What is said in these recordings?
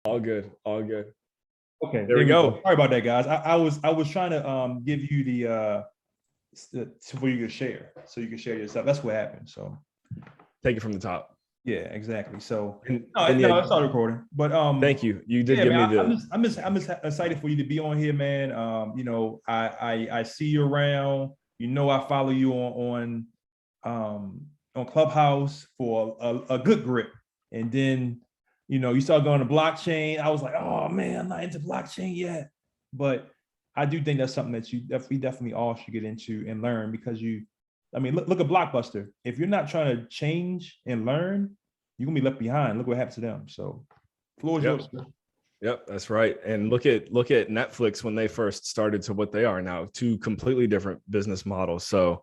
All good. All good. Okay, There there we we go. go. Sorry about that, guys. I was trying to give you for you to share, so you can share yourself. That's what happened. So Take it from the top. yeah, exactly. So And yeah, no, it's all recording. But thank you. You did yeah, give man, me the. I'm just excited for you to be on here, man. I see you around. I follow you on Clubhouse for a good grip, and then you start going to blockchain. I was like, oh man, I'm not into blockchain yet, but I do think that's something that we definitely all should get into and learn because I mean, look at Blockbuster. If you're not trying to change and learn, you're gonna be left behind. Look what happens to them. So, floor is yours. Yep, that's right. And look at Netflix when they first started to what they are now, two completely different business models. So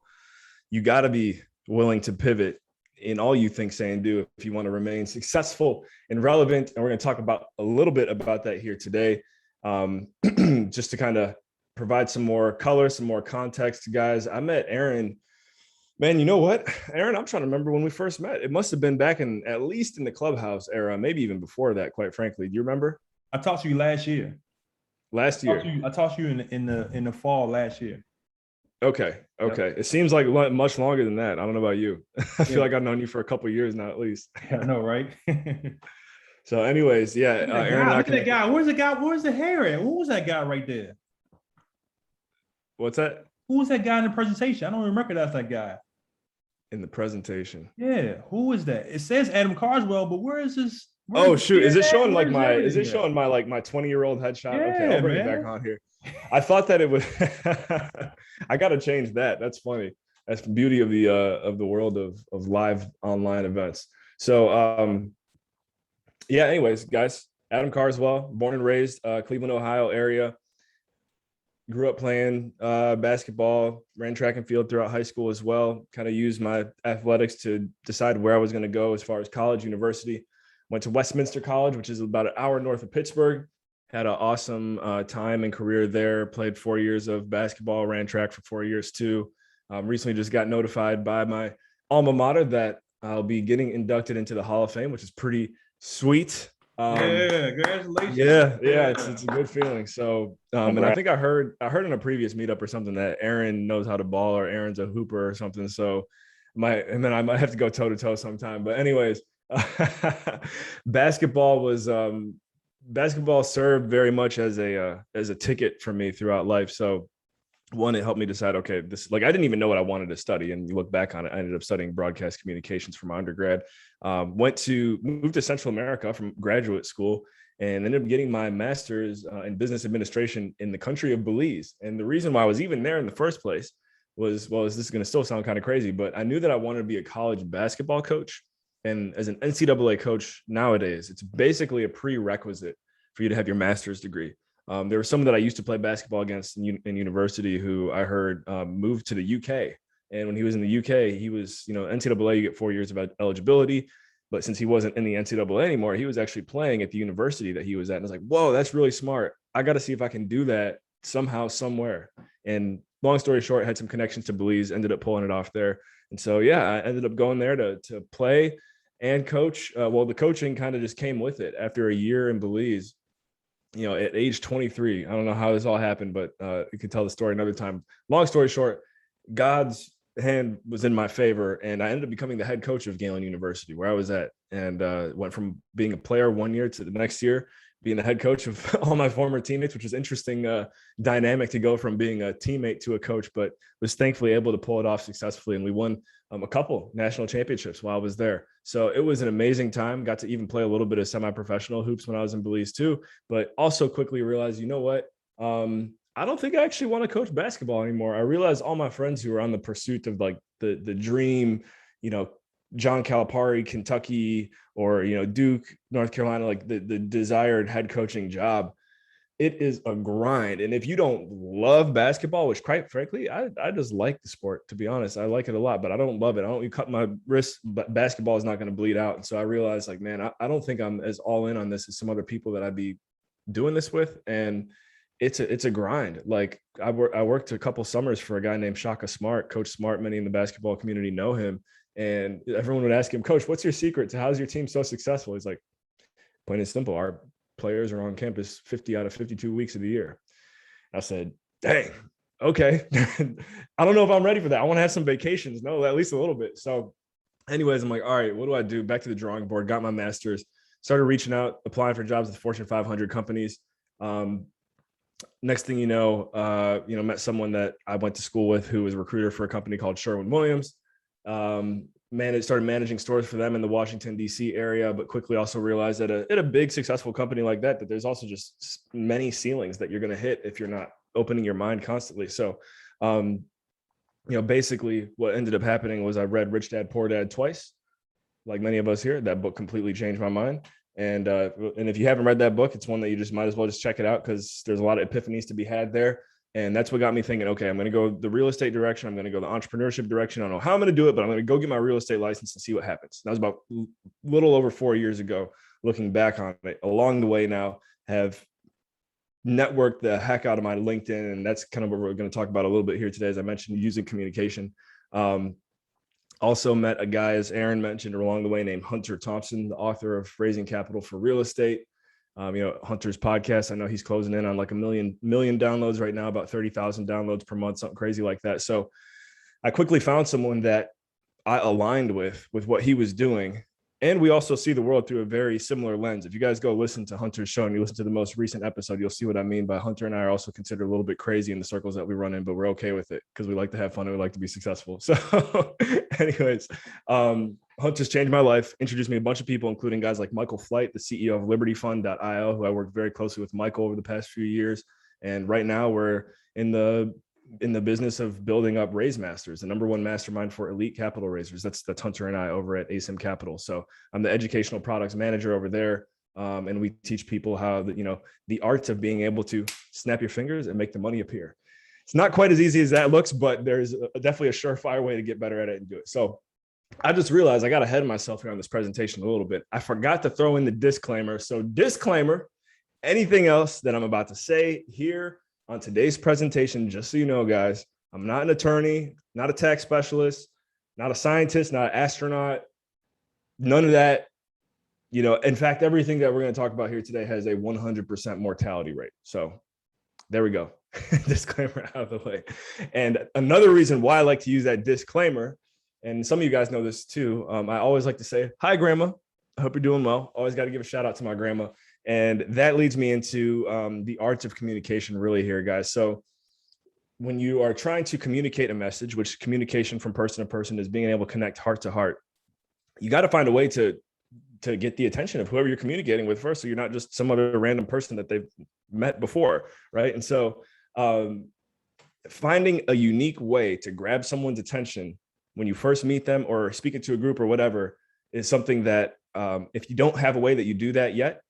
you got to be willing to pivot in all you think, say, and do if you want to remain successful and relevant. And we're going to talk about a little bit about that here today, just to kind of provide some more color, some more context, guys. I met Aaron. Man, you know what, Aaron? I'm trying to remember when we first met. It must have been back in at least in the Clubhouse era, maybe even before that. Quite frankly, do you remember? I talked to you last year. Last year. I talked to you in the fall last year. Okay. Yep. It seems like much longer than that. I don't know about you. I feel Yeah. like I've known you for a couple of years now, at least. I know, right? So, anyways, yeah, Aaron and I Look at that connected. guy. Where's the guy? Where's the hair at? Who was that guy right there? What's that? Who was that guy in the presentation? I don't even recognize that guy. In the presentation. Yeah, who is that? It says Adam Carswell, but where is this? Oh shoot! Is it showing like my? Is Is it showing my like my 20-year-old headshot? Yeah, okay, I'll bring man. it back on here. I thought that it was. I got to change that. That's funny. That's the beauty of the world of live online events. So yeah. Anyways, guys, Adam Carswell, born and raised Cleveland, Ohio area. Grew up playing basketball, ran track and field throughout high school as well. Kind of used my athletics to decide where I was going to go as far as college, university. Went to Westminster College, which is about an hour north of Pittsburgh. Had an awesome time and career there. Played 4 years of basketball, ran track for 4 years too. Recently just got notified by my alma mater that I'll be getting inducted into the Hall of Fame, which is pretty sweet. Yeah, congratulations. Yeah, it's a good feeling. So, and I think I heard in a previous meetup or something that Aaron knows how to ball, or Aaron's a hooper or something. So, I might have to go toe to toe sometime. But anyways, basketball served very much as a ticket for me throughout life. So, one, it helped me decide, okay, this, like, I didn't even know what I wanted to study. And you look back on it, I ended up studying broadcast communications for my undergrad. Moved to Central America from graduate school and ended up getting my master's in business administration in the country of Belize. And the reason why I was even there in the first place was, well, this is going to still sound kind of crazy, but I knew that I wanted to be a college basketball coach. And as an NCAA coach nowadays, it's basically a prerequisite for you to have your master's degree. There were some that I used to play basketball against in university who I heard moved to the UK. And when he was in the UK, he was, NCAA, you get 4 years of eligibility. But since he wasn't in the NCAA anymore, he was actually playing at the university that he was at. And I was like, whoa, that's really smart. I got to see if I can do that somehow, somewhere. And long story short, had some connections to Belize, ended up pulling it off there. And so, yeah, I ended up going there to play and coach. Well, the coaching kind of just came with it after a year in Belize. At age 23, I don't know how this all happened, but you could tell the story another time. Long story short, God's hand was in my favor, and I ended up becoming the head coach of Galen University, where I was at, and went from being a player 1 year to the next year being the head coach of all my former teammates, which was interesting dynamic to go from being a teammate to a coach, but was thankfully able to pull it off successfully. And we won a couple national championships while I was there. So it was an amazing time. Got to even play a little bit of semi-professional hoops when I was in Belize too, but also quickly realized, you know what? I don't think I actually want to coach basketball anymore. I realized all my friends who were on the pursuit of like the dream, John Calipari, Kentucky, or, Duke, North Carolina, like the desired head coaching job, it is a grind. And if you don't love basketball, which quite frankly, I just like the sport, to be honest, I like it a lot, but I don't love it. I don't cut my wrist, but basketball is not going to bleed out. And so I realized, like, man, I don't think I'm as all in on this as some other people that I'd be doing this with. And it's a grind. Like I worked a couple summers for a guy named Shaka Smart, Coach Smart. Many in the basketball community know him. And everyone would ask him, Coach, what's your secret to how's your team so successful? He's like, plain and simple, our players are on campus 50 out of 52 weeks of the year. I said, dang, okay. I don't know if I'm ready for that. I want to have some vacations. No, at least a little bit. So anyways, I'm like, all right, what do I do? Back to the drawing board, got my master's, started reaching out, applying for jobs with Fortune 500 companies. Next thing you know, met someone that I went to school with who was a recruiter for a company called Sherwin-Williams. Started managing stores for them in the Washington, D.C. area, but quickly also realized that at a big successful company like that there's also just many ceilings that you're going to hit if you're not opening your mind constantly. So, basically what ended up happening was I read Rich Dad, Poor Dad twice. Like many of us here, that book completely changed my mind. And if you haven't read that book, it's one that you just might as well just check it out, because there's a lot of epiphanies to be had there. And that's what got me thinking, okay, I'm going to go the real estate direction. I'm going to go the entrepreneurship direction. I don't know how I'm going to do it, but I'm going to go get my real estate license and see what happens. That was about a little over 4 years ago. Looking back on it, along the way now, have networked the heck out of my LinkedIn. And that's kind of what we're going to talk about a little bit here today. As I mentioned, using communication. Also met a guy, as Aaron mentioned along the way, named Hunter Thompson, the author of Raising Capital for Real Estate. Hunter's podcast, I know he's closing in on like a million downloads right now, about 30,000 downloads per month, something crazy like that. So I quickly found someone that I aligned with what he was doing. And we also see the world through a very similar lens. If you guys go listen to Hunter's show and you listen to the most recent episode, you'll see what I mean by Hunter and I are also considered a little bit crazy in the circles that we run in, but we're okay with it because we like to have fun and we like to be successful. So anyways, Hunter's changed my life, introduced me to a bunch of people, including guys like Michael Flight, the CEO of LibertyFund.io, who I worked very closely with Michael over the past few years. And right now we're in the business of building up Raise Masters, the number one mastermind for elite capital raisers. That's Hunter and I over at ASIM Capital. So I'm the educational products manager over there. And we teach people how the art of being able to snap your fingers and make the money appear. It's not quite as easy as that looks, but there's definitely a surefire way to get better at it and do it. So I just realized I got ahead of myself here on this presentation a little bit. I forgot to throw in the disclaimer. So disclaimer, anything else that I'm about to say here on today's presentation, just so you know, guys, I'm not an attorney, not a tax specialist, not a scientist, not an astronaut, none of that. In fact, everything that we're going to talk about here today has a 100% mortality rate. So there we go. Disclaimer out of the way. And another reason why I like to use that disclaimer, and some of you guys know this too, I always like to say, hi, Grandma. I hope you're doing well. Always got to give a shout out to my grandma. And that leads me into the arts of communication really here, guys. So when you are trying to communicate a message, which communication from person to person is being able to connect heart to heart, you got to find a way to get the attention of whoever you're communicating with first. So you're not just some other random person that they've met before, right? And so finding a unique way to grab someone's attention when you first meet them or speaking to a group or whatever is something that if you don't have a way that you do that yet,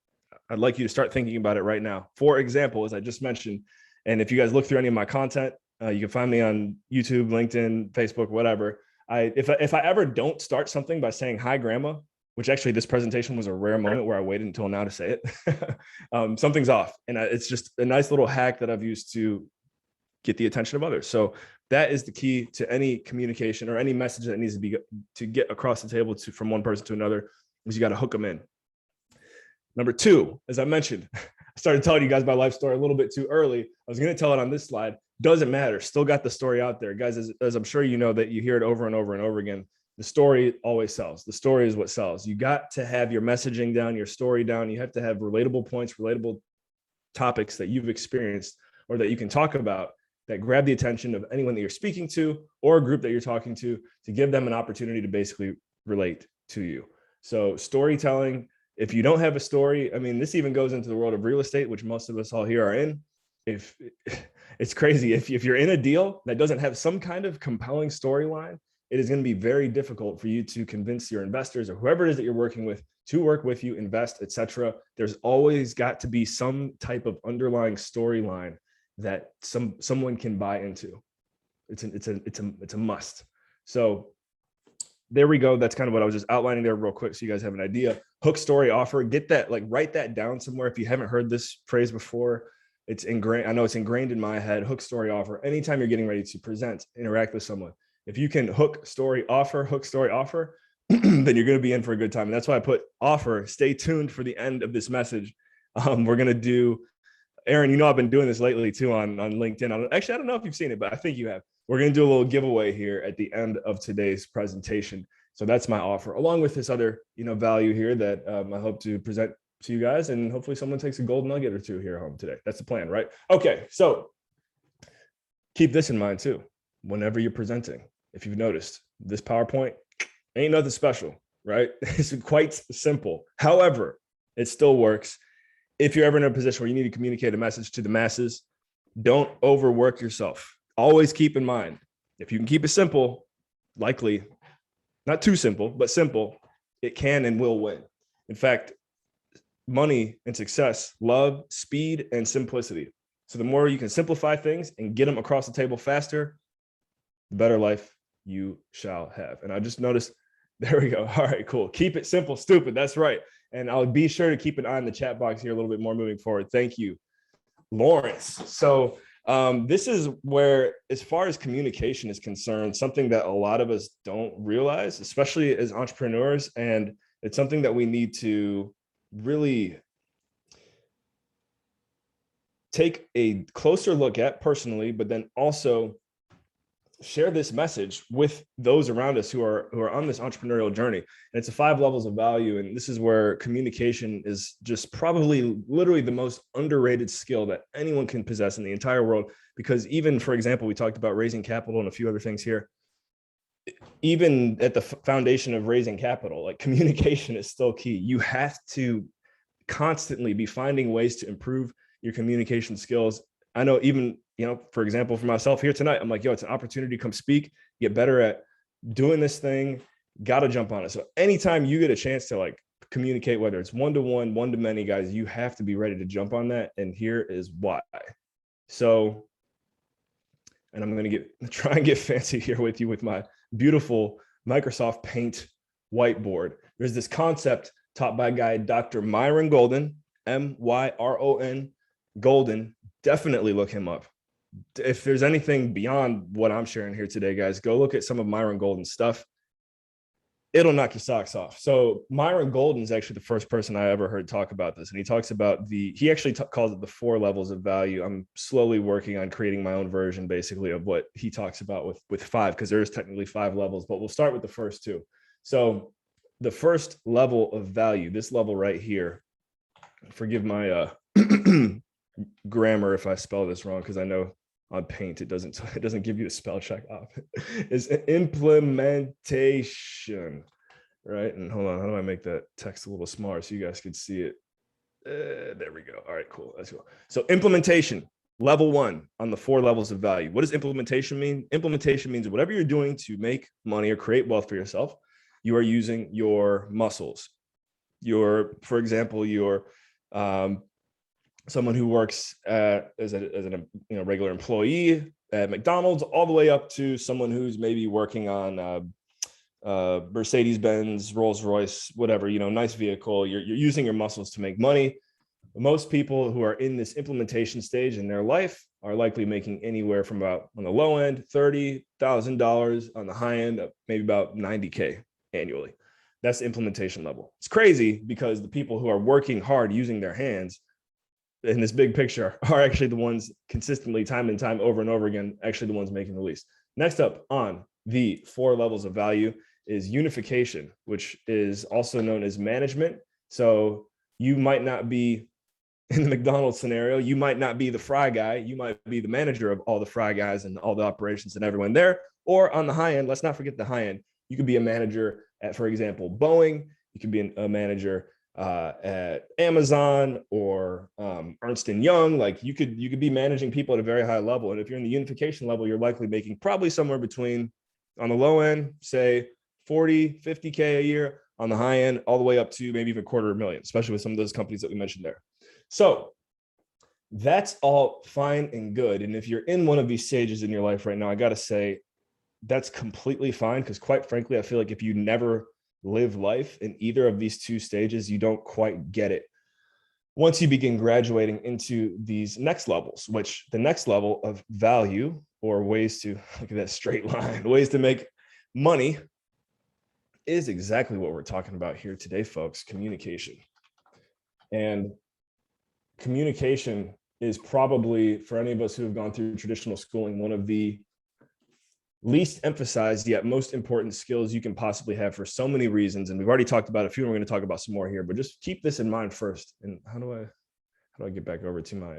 I'd like you to start thinking about it right now. For example, as I just mentioned, and if you guys look through any of my content, you can find me on YouTube, LinkedIn, Facebook, whatever. If I ever don't start something by saying, hi, Grandma, which actually this presentation was a rare moment where I waited until now to say it, something's off. And it's just a nice little hack that I've used to get the attention of others. So that is the key to any communication or any message that needs to get across the table from one person to another, is you got to hook them in. Number two, as I mentioned, I started telling you guys my life story a little bit too early. I was going to tell it on this slide. Doesn't matter. Still got the story out there. Guys, as I'm sure you know that you hear it over and over and over again, the story always sells. The story is what sells. You got to have your messaging down, your story down. You have to have relatable points, relatable topics that you've experienced or that you can talk about that grab the attention of anyone that you're speaking to or a group that you're talking to give them an opportunity to basically relate to you. So storytelling. If you don't have a story, I mean, this even goes into the world of real estate, which most of us all here are in. If it's crazy, if you're in a deal that doesn't have some kind of compelling storyline, it is going to be very difficult for you to convince your investors or whoever it is that you're working with to work with you, invest, etc. There's always got to be some type of underlying storyline that someone can buy into. It's a must. So there we go. That's kind of what I was just outlining there real quick so you guys have an idea. Hook, story, offer. Get that, write that down somewhere. If you haven't heard this phrase before, it's ingrained. I know it's ingrained in my head. Hook, story, offer. Anytime you're getting ready to present, interact with someone, if you can hook, story, offer, then you're going to be in for a good time. And that's why I put offer. Stay tuned for the end of this message. We're going to do, Aaron, you know, I've been doing this lately too on LinkedIn. Actually, I don't know if you've seen it, but I think you have. We're going to do a little giveaway here at the end of today's presentation. So that's my offer, along with this other, value here that I hope to present to you guys. And hopefully someone takes a gold nugget or two here home today. That's the plan, right? Okay, so keep this in mind too. Whenever you're presenting, if you've noticed, this PowerPoint ain't nothing special, right? It's quite simple. However, it still works. If you're ever in a position where you need to communicate a message to the masses, don't overwork yourself. Always keep in mind, if you can keep it simple, likely not too simple, but simple, it can and will win. In fact, money and success, love, speed, and simplicity. So the more you can simplify things and get them across the table faster, the better life you shall have. And I just noticed, there we go. All right, cool. Keep it simple, stupid. That's right. And I'll be sure to keep an eye on the chat box here a little bit more moving forward. Thank you, Lawrence. So this is where, as far as communication is concerned, something that a lot of us don't realize, especially as entrepreneurs, and it's something that we need to really take a closer look at personally, but then also share this message with those around us who are on this entrepreneurial journey. And it's 5 levels of value. And this is where communication is just probably literally the most underrated skill that anyone can possess in the entire world. Because even, for example, we talked about raising capital and a few other things here. Even at the foundation of raising capital, like, communication is still key. You have to constantly be finding ways to improve your communication skills. I know, even, for example, for myself here tonight, I'm like, it's an opportunity to come speak, get better at doing this thing, got to jump on it. So anytime you get a chance to communicate, whether it's one-to-one, one-to-many, guys, you have to be ready to jump on that. And here is why. So, and I'm going to try and get fancy here with you with my beautiful Microsoft Paint whiteboard. There's this concept taught by a guy, Dr. Myron Golden, M-Y-R-O-N, Golden. Definitely look him up. If there's anything beyond what I'm sharing here today, guys, go look at some of Myron Golden's stuff. It'll knock your socks off. So Myron Golden is actually the first person I ever heard talk about this. And he talks about he actually calls it the 4 levels of value. I'm slowly working on creating my own version, basically, of what he talks about with 5, because there is technically 5 levels, but we'll start with the first 2. So the first level of value, this level right here, forgive my grammar if I spell this wrong, because I know on Paint it doesn't give you a spell check up, is implementation, right? And hold on, how do I make that text a little smaller so you guys can see it? There we go. All right, cool. Let's go. So implementation, level 1 on the 4 levels of value. What does implementation mean? Implementation means whatever you're doing to make money or create wealth for yourself, you are using your muscles. For example, someone who works as a regular employee at McDonald's, all the way up to someone who's maybe working on Mercedes-Benz, Rolls-Royce, whatever, nice vehicle. You're using your muscles to make money. Most people who are in this implementation stage in their life are likely making anywhere from about, on the low end, $30,000, on the high end, maybe about $90K annually. That's the implementation level. It's crazy because the people who are working hard using their hands in this big picture are actually the ones consistently, time and time over and over again, actually the ones making the least. Next up on the 4 levels of value is unification, which is also known as management. So you might not be, in the McDonald's scenario, you might not be the fry guy. You might be the manager of all the fry guys and all the operations and everyone there. Or on the high end, let's not forget the high end. You could be a manager at, for example, Boeing. You could be a manager at Amazon or Ernst & Young. Like, you could be managing people at a very high level. And if you're in the unification level, you're likely making probably somewhere between, on the low end, say 40, 50K a year, on the high end, all the way up to maybe even $250,000, especially with some of those companies that we mentioned there. So that's all fine and good. And if you're in one of these stages in your life right now, I got to say that's completely fine, because quite frankly, I feel like if you never live life in either of these 2 stages, you don't quite get it. Once you begin graduating into these next levels, which the next level of value, or ways to, look at that straight line, ways to make money, is exactly what we're talking about here today, folks: communication. And communication is probably, for any of us who have gone through traditional schooling, one of the least emphasized yet most important skills you can possibly have for so many reasons. And we've already talked about a few, and we're going to talk about some more here, but just keep this in mind first. And how do I get back over to my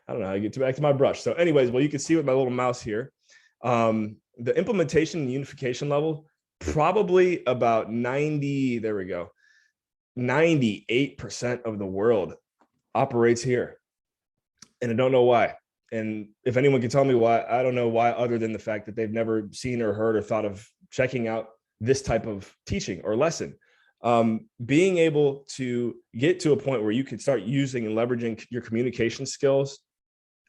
I don't know how to get back to my brush. So anyways, well, you can see with my little mouse here, the implementation and unification level, probably about 98% of the world operates here. And I don't know why. And if anyone can tell me why, I don't know why, other than the fact that they've never seen or heard or thought of checking out this type of teaching or lesson. Being able to get to a point where you can start using and leveraging your communication skills,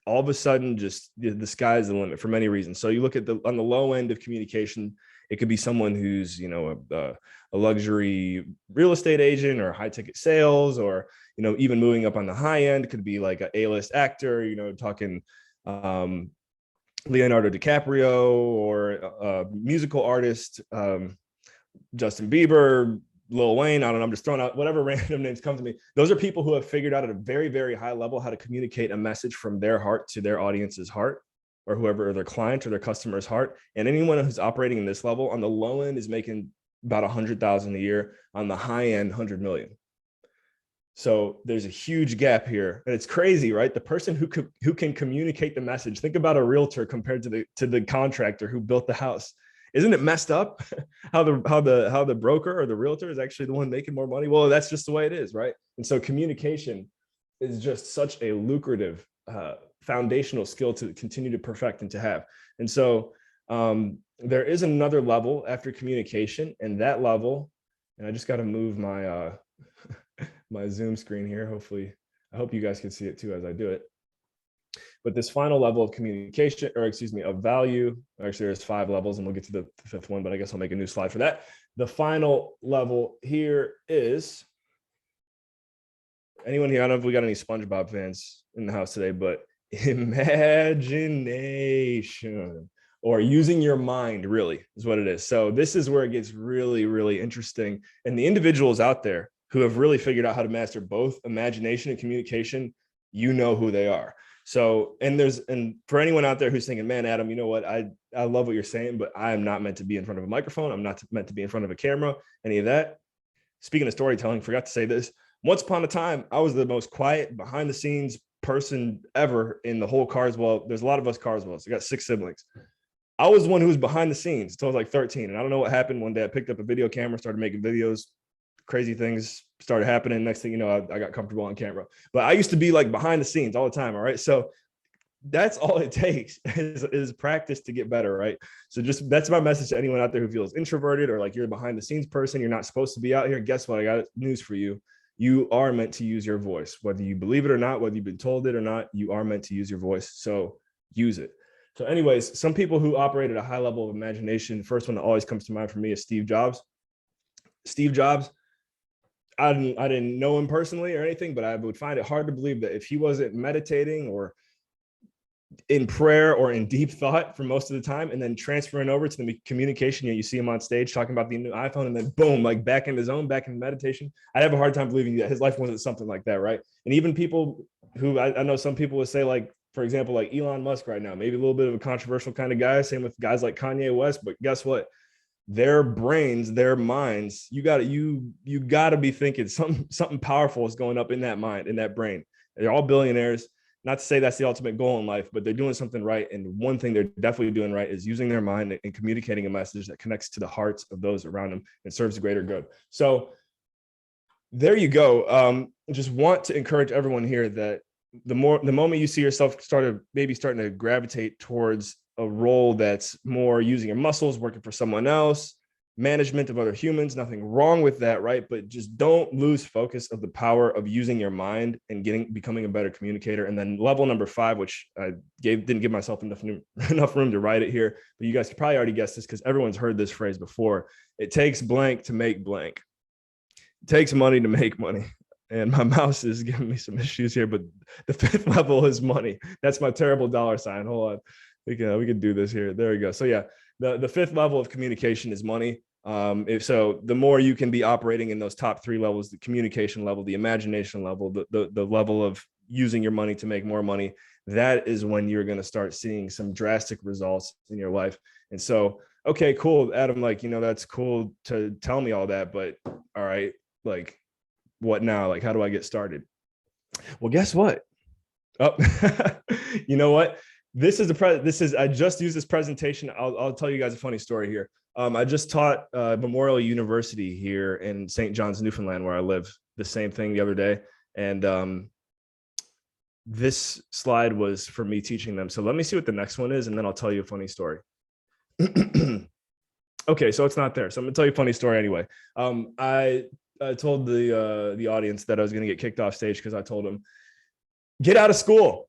all of a sudden, just the sky's the limit for many reasons. So you look at on the low end of communication, it could be someone who's, a luxury real estate agent or high ticket sales, or, even moving up on the high end, could be like an A-list actor, talking Leonardo DiCaprio, or a musical artist, Justin Bieber, Lil Wayne. I don't know. I'm just throwing out whatever random names come to me. Those are people who have figured out at a very, very high level how to communicate a message from their heart to their audience's heart, or whoever, or their client or their customer's heart. And anyone who's operating in this level on the low end is making about 100,000 a year. On the high end, 100 million. So there's a huge gap here, and it's crazy, right? The person who can communicate the message. Think about a realtor compared to the contractor who built the house. Isn't it messed up how the broker or the realtor is actually the one making more money? Well, that's just the way it is, right? And so communication is just such a lucrative foundational skill to continue to perfect and to have. And so there is another level after communication, and that level, and I just got to move my my Zoom screen here. Hopefully, I hope you guys can see it too as I do it. But this final level of communication, or excuse me, of value, actually there's 5 levels, and we'll get to the 5th one, but I guess I'll make a new slide for that. The final level here is, anyone here, I don't know if we got any SpongeBob fans in the house today, but imagination, or using your mind, really is what it is. So this is where it gets really, really interesting. And the individuals out there who have really figured out how to master both imagination and communication, who they are. So, and for anyone out there who's thinking, man, Adam, you know what? I love what you're saying, but I am not meant to be in front of a microphone. I'm not meant to be in front of a camera, any of that. Speaking of storytelling, forgot to say this. Once upon a time, I was the most quiet, behind the scenes person ever in the whole Carswell. There's a lot of us Carswells. I got 6 siblings. I was the one who was behind the scenes until I was like 13. And I don't know what happened. One day I picked up a video camera, started making videos, crazy things started happening. Next thing you know, I got comfortable on camera. But I used to be like behind the scenes all the time. All right. So that's all it takes is practice to get better. Right. So that's my message to anyone out there who feels introverted, or like you're a behind the scenes person. You're not supposed to be out here. Guess what? I got news for you. You are meant to use your voice, whether you believe it or not, whether you've been told it or not. You are meant to use your voice. So use it. So anyways, some people who operate at a high level of imagination, the first one that always comes to mind for me is Steve Jobs. Steve Jobs, I didn't know him personally or anything, but I would find it hard to believe that if he wasn't meditating or in prayer or in deep thought for most of the time, and then transferring over to the communication, you see him on stage talking about the new iPhone, and then boom, like back in the zone, back in meditation. I'd have a hard time believing that his life wasn't something like that, right? And even people who I know, some people would say, like, for example, like Elon Musk right now, maybe a little bit of a controversial kind of guy, same with guys like Kanye West, but guess what? Their brains, their minds, you gotta be thinking something powerful is going up in that mind, in that brain. They're all billionaires. Not to say that's the ultimate goal in life, but they're doing something right. And one thing they're definitely doing right is using their mind and communicating a message that connects to the hearts of those around them and serves the greater good. So there you go. Just want to encourage everyone here that the moment you see yourself starting to gravitate towards a role that's more using your muscles, working for someone else, management of other humans, nothing wrong with that, right? But just don't lose focus of the power of using your mind and becoming a better communicator. And then level number 5, which I didn't give myself enough room to write it here, but you guys could probably already guess this because everyone's heard this phrase before. It takes blank to make blank. It takes money to make money. And my mouse is giving me some issues here, but the 5th level is money. That's my terrible dollar sign. Hold on. We can do this here. There we go. So yeah, the 5th level of communication is money. If so, the more you can be operating in those top 3 levels, the communication level, the imagination level, the level of using your money to make more money, that is when you're going to start seeing some drastic results in your life. And so, okay, cool, Adam, like, that's cool to tell me all that, but all right, like, what now? Like, how do I get started? Well, guess what? Oh, you know what? I just used this presentation. I'll tell you guys a funny story here. I just taught Memorial University here in St. John's, Newfoundland, where I live, the same thing the other day. And this slide was for me teaching them. So let me see what the next one is, and then I'll tell you a funny story. Okay, so it's not there. So I'm gonna tell you a funny story anyway. I told the audience that I was gonna get kicked off stage because I told them, get out of school.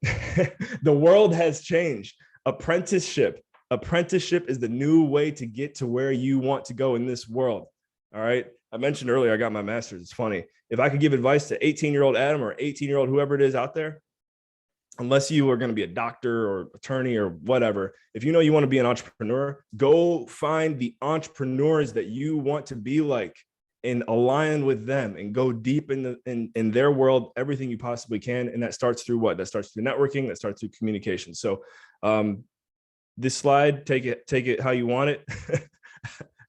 The world has changed. Apprenticeship is the new way to get to where you want to go in this world. All right. I mentioned earlier, I got my master's. It's funny. If I could give advice to 18-year-old Adam or 18-year-old, whoever it is out there, unless you are going to be a doctor or attorney or whatever, if you know you want to be an entrepreneur, go find the entrepreneurs that you want to be like and align with them and go deep in their world, everything you possibly can. And that starts through what? That starts through networking, that starts through communication. So this slide, take it how you want it.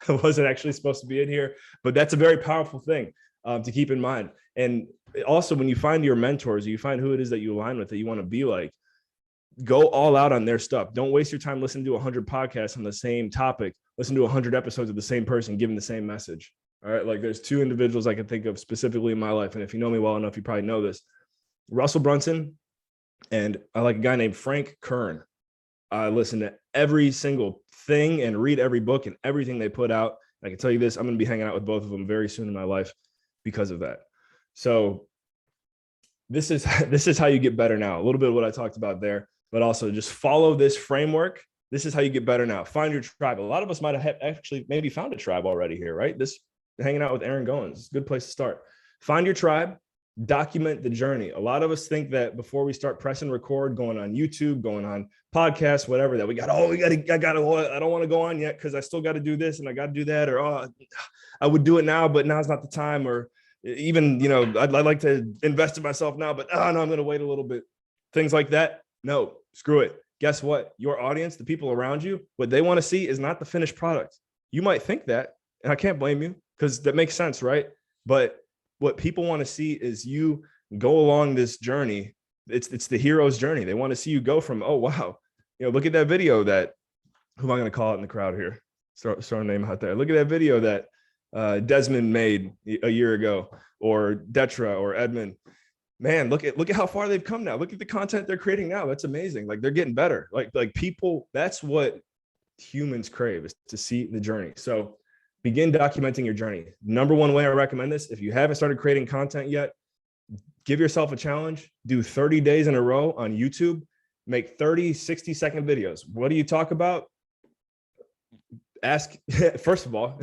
It wasn't actually supposed to be in here, but that's a very powerful thing to keep in mind. And also, when you find your mentors, you find who it is that you align with, that you want to be like, go all out on their stuff. Don't waste your time listening to 100 podcasts on the same topic. Listen to 100 episodes of the same person giving the same message. All right. Like, there's 2 individuals I can think of specifically in my life. And if you know me well enough, you probably know this. Russell Brunson, and I like a guy named Frank Kern. I listen to every single thing and read every book and everything they put out. I can tell you this, I'm going to be hanging out with both of them very soon in my life because of that. So this is how you get better now. A little bit of what I talked about there, but also just follow this framework. This is how you get better now. Find your tribe. A lot of us might have actually maybe found a tribe already here, right? This hanging out with Aaron Goins is a good place to start. Find your tribe, document the journey. A lot of us think that before we start pressing record, going on YouTube, going on podcasts, whatever, that I don't want to go on yet because I still got to do this and I got to do that, or I would do it now, but now's not the time, or even, I'd like to invest in myself now, but no, I'm going to wait a little bit. Things like that. No, screw it. Guess what? Your audience, the people around you, what they want to see is not the finished product. You might think that, and I can't blame you because that makes sense, right? But what people want to see is you go along this journey. It's the hero's journey. They want to see you go from, oh, wow, look at that video that, who am I going to call it in the crowd here? Throw a name out there. Look at that video that Desmond made a year ago, or Detra or Edmund. Man, look at how far they've come now. Look at the content they're creating now. That's amazing. Like, they're getting better. Like people, that's what humans crave, is to see the journey. So begin documenting your journey. Number one way I recommend this, if you haven't started creating content yet, give yourself a challenge. Do 30 days in a row on YouTube. Make 30, 60-second videos. What do you talk about? First of all,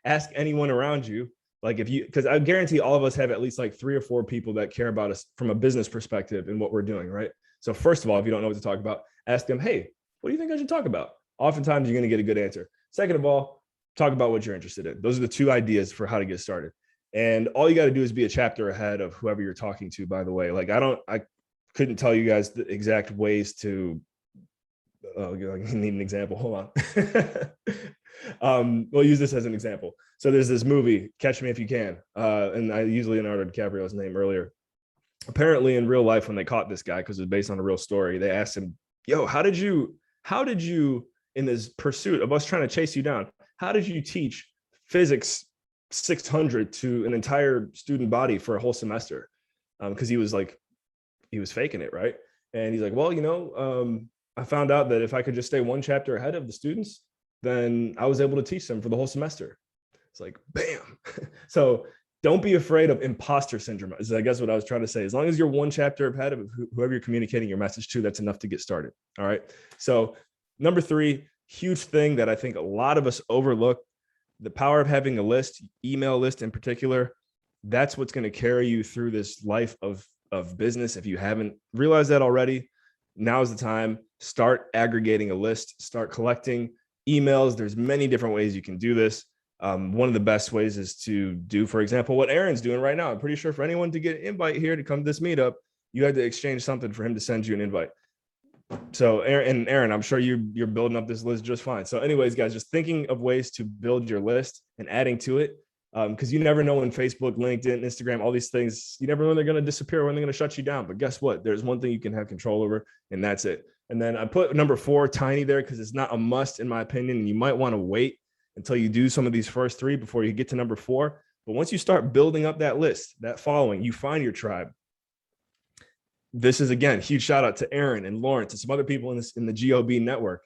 ask anyone around you. Like, because I guarantee all of us have at least like 3 or 4 people that care about us from a business perspective and what we're doing, right? So first of all, if you don't know what to talk about, ask them, hey, what do you think I should talk about? Oftentimes you're going to get a good answer. Second of all, talk about what you're interested in. Those are the 2 ideas for how to get started. And all you got to do is be a chapter ahead of whoever you're talking to, by the way. Like, I couldn't tell you guys the exact ways to, I need an example. Hold on. We'll use this as an example. So there's this movie, Catch Me If You Can. And I used Leonardo DiCaprio's name earlier. Apparently in real life, when they caught this guy, because it was based on a real story, they asked him, yo, how did you, in this pursuit of us trying to chase you down, how did you teach physics 600 to an entire student body for a whole semester? Because he was faking it, right? And he's like, well, I found out that if I could just stay 1 chapter ahead of the students, then I was able to teach them for the whole semester. It's like, bam. So don't be afraid of imposter syndrome, is I guess what I was trying to say. As long as you're 1 chapter ahead of whoever you're communicating your message to, that's enough to get started. All right. So number 3, huge thing that I think a lot of us overlook, the power of having a list, email list in particular. That's what's going to carry you through this life of business. If you haven't realized that already, now's the time. Start aggregating a list, start collecting emails. There's many different ways you can do this. One of the best ways is to do, for example, what Aaron's doing right now. I'm pretty sure for anyone to get an invite here to come to this meetup, you had to exchange something for him to send you an invite. So Aaron, I'm sure you're building up this list just fine. So anyways, guys, just thinking of ways to build your list and adding to it. Because you never know when Facebook, LinkedIn, Instagram, all these things, you never know when they're going to disappear, when they're going to shut you down. But guess what? There's one thing you can have control over, and that's it. And then I put number 4, tiny, there because it's not a must in my opinion. And you might want to wait until you do some of these first 3 before you get to number 4. But once you start building up that list, that following, you find your tribe. This is, again, huge shout out to Aaron and Lawrence and some other people in the GOB network.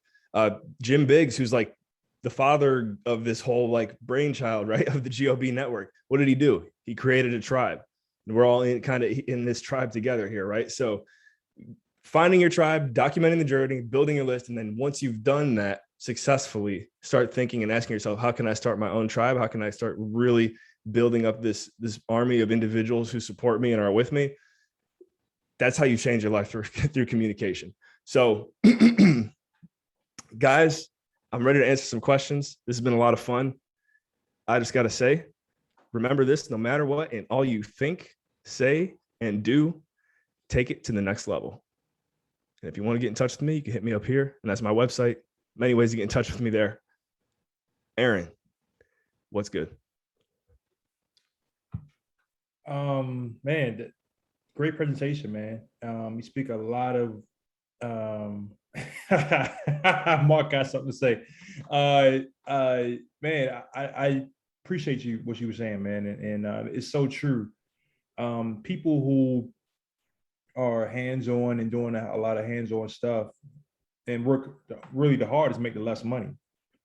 Jim Biggs, who's like the father of this whole like brainchild, right, of the GOB network. What did he do? He created a tribe. And we're all in this tribe together here, right? So finding your tribe, documenting the journey, building your list. And then once you've done that successfully, start thinking and asking yourself, how can I start my own tribe? How can I start really building up this army of individuals who support me and are with me? That's how you change your life through communication. So guys, I'm ready to answer some questions. This has been a lot of fun. I just got to say, remember this, no matter what, and all you think, say, and do, take it to the next level. And if you want to get in touch with me, you can hit me up here. And that's my website. Many ways to get in touch with me there. Aaron, what's good? Man, great presentation, man. You speak a lot of Mark got something to say. Man, I appreciate what you were saying, man, and it's so true. People who are hands-on and doing a lot of hands-on stuff and work really the hardest make the less money.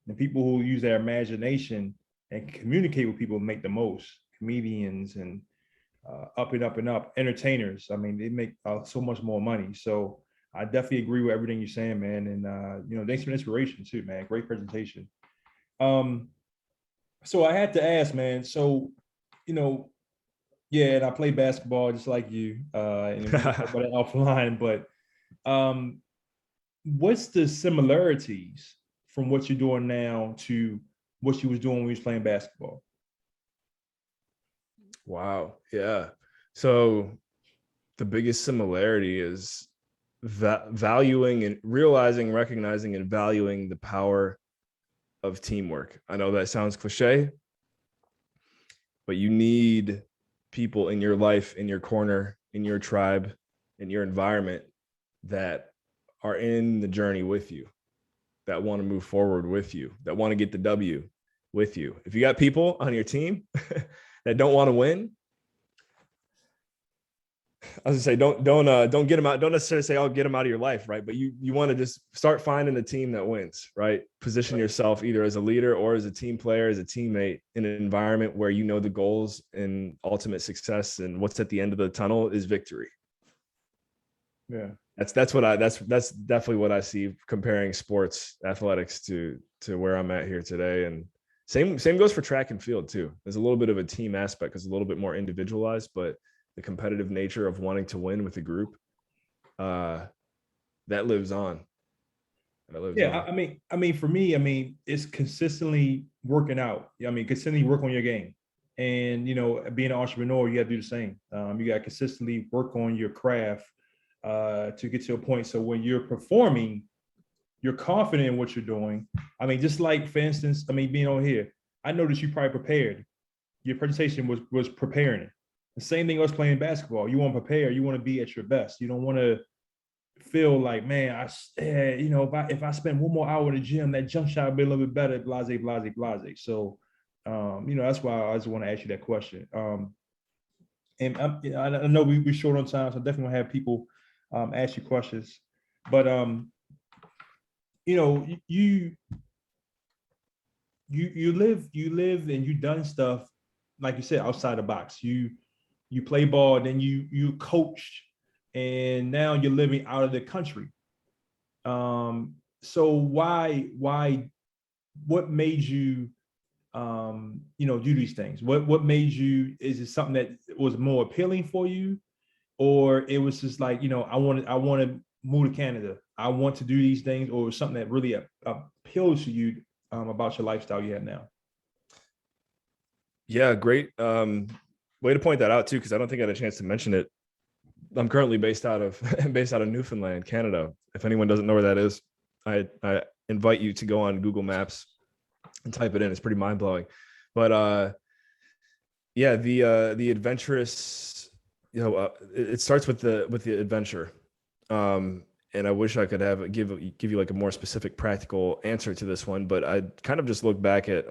And people who use their imagination and communicate with people make the most. Comedians and up and up and up, entertainers. I mean, they make so much more money. So I definitely agree with everything you're saying, man. And thanks for the inspiration too, man. Great presentation. So I had to ask, man. So, yeah, and I play basketball just like you, and we talk about it offline. But what's the similarities from what you're doing now to what you was doing when you was playing basketball? Wow. Yeah. So the biggest similarity is valuing and realizing, recognizing and valuing the power of teamwork. I know that sounds cliche, but you need people in your life, in your corner, in your tribe, in your environment that are in the journey with you, that want to move forward with you, that want to get the W with you. If you got people on your team that don't want to win, I was gonna say, don't get them out. Don't necessarily say, "Oh, get them out of your life," right? But you want to just start finding a team that wins, right? Position yourself either as a leader or as a team player, as a teammate in an environment where you know the goals and ultimate success and what's at the end of the tunnel is victory. Yeah, that's definitely what I see comparing sports athletics to where I'm at here today. And same goes for track and field too. There's a little bit of a team aspect, it's a little bit more individualized, but the competitive nature of wanting to win with a group, that lives on. I mean, for me, it's consistently working out. Consistently work on your game, and being an entrepreneur, you got to do the same. You got to consistently work on your craft to get to a point. So when you're performing, you're confident in what you're doing. I mean, just like, for instance, being on here, I noticed you probably prepared. Your presentation was preparing it. The same thing us playing basketball. You want to prepare. You want to be at your best. You don't want to feel like, man, if I spend one more hour in the gym, that jump shot will be a little bit better. Blase, blase, blase. So, that's why I just want to ask you that question. And I know we're short on time, so I definitely want to have people ask you questions. But you live and you've done stuff, like you said, outside the box. You play ball, then you coached, and now you're living out of the country. So what made you do these things? What made you? Is it something that was more appealing for you, or it was just like, I want to move to Canada, I want to do these things, or something that really appeals to you about your lifestyle you have now? Yeah, great. Way to point that out too, because I don't think I had a chance to mention it. I'm currently based out of Newfoundland, Canada. If anyone doesn't know where that is, I invite you to go on Google Maps and type it in. It's pretty mind blowing. But yeah, the adventurous, it starts with the adventure. And I wish I could give you like a more specific practical answer to this one, but I kind of just look back at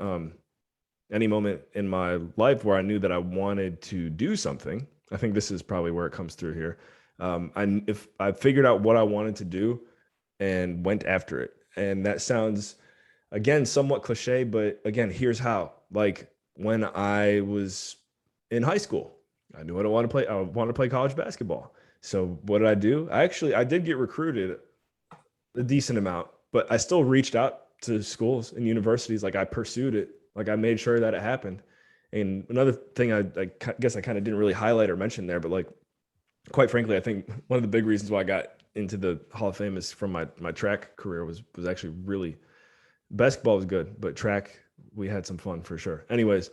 any moment in my life where I knew that I wanted to do something. I think this is probably where it comes through here. If I figured out what I wanted to do and went after it, and that sounds again somewhat cliche, but again, here's how. Like when I was in high school, I knew I wanted to play. I wanted to play college basketball. So what did I do? I did get recruited a decent amount, but I still reached out to schools and universities. Like I pursued it. Like I made sure that it happened. And another thing I guess I kind of didn't really highlight or mention there, but like, quite frankly, I think one of the big reasons why I got into the Hall of Fame is from my track career was actually really, basketball was good, but track, we had some fun for sure. Anyways,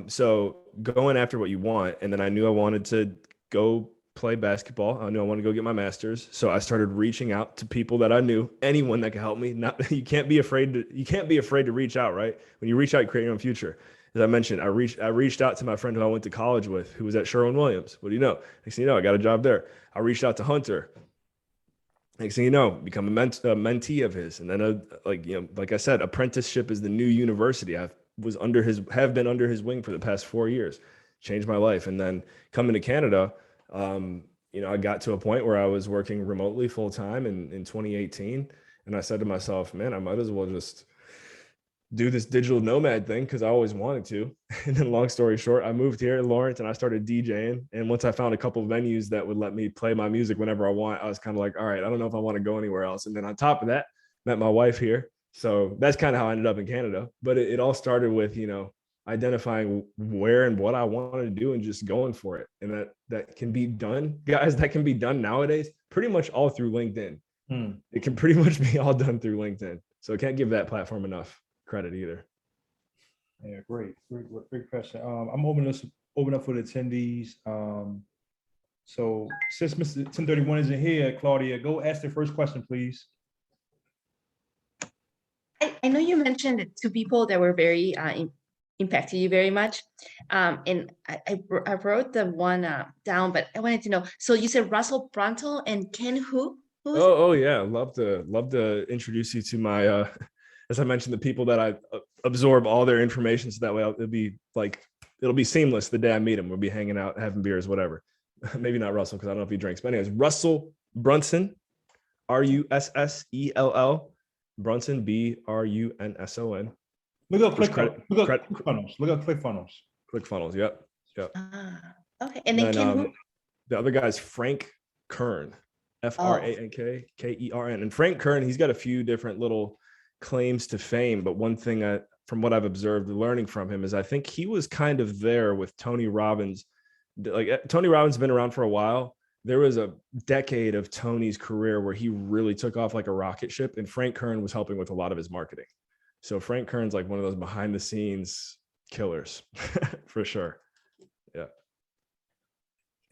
so going after what you want. And then I knew I wanted to go play basketball. I knew I wanted to go get my master's. So I started reaching out to people that I knew, anyone that could help me. Not, you can't be afraid to reach out, right? When you reach out, you create your own future. As I mentioned, I reached out to my friend who I went to college with, who was at Sherwin-Williams. What do you know? Next thing you know, I got a job there. I reached out to Hunter. Next thing you know, become a mentee of his. And then like I said, apprenticeship is the new university. Have been under his wing for the past 4 years. Changed my life. And then coming to Canada, I got to a point where I was working remotely full time in 2018. And I said to myself, man, I might as well just do this digital nomad thing because I always wanted to. And then long story short, I moved here in Lawrence and I started DJing. And once I found a couple of venues that would let me play my music whenever I want, I was kind of like, all right, I don't know if I want to go anywhere else. And then on top of that, met my wife here. So that's kind of how I ended up in Canada. But it all started with, identifying where and what I wanted to do and just going for it. And that can be done, guys, that can be done nowadays, pretty much all through LinkedIn. It can pretty much be all done through LinkedIn. So I can't give that platform enough credit either. Yeah, great question. I'm opening up for the attendees. So since Mr. 1031 isn't here, Claudia, go ask the first question, please. I know you mentioned two people that were very impacted you very much. And I wrote the one down, but I wanted to know. So you said Russell Brunson and Ken who? Oh yeah, love to introduce you to my as I mentioned, the people that I absorb all their information, so that way it'll be seamless the day I meet him. We'll be hanging out, having beers, whatever. Maybe not Russell because I don't know if he drinks, but anyways, Russell Brunson, Russell Brunson, Brunson. Look up ClickFunnels. Look up ClickFunnels. ClickFunnels. Yep. Okay. And then Ken who? The other guy's Frank Kern, FrankKern. And Frank Kern, he's got a few different little claims to fame, but one thing from what I've observed, learning from him, is I think he was kind of there with Tony Robbins. Like Tony Robbins has been around for a while. There was a decade of Tony's career where he really took off like a rocket ship, and Frank Kern was helping with a lot of his marketing. So Frank Kern's like one of those behind the scenes killers for sure. Yeah.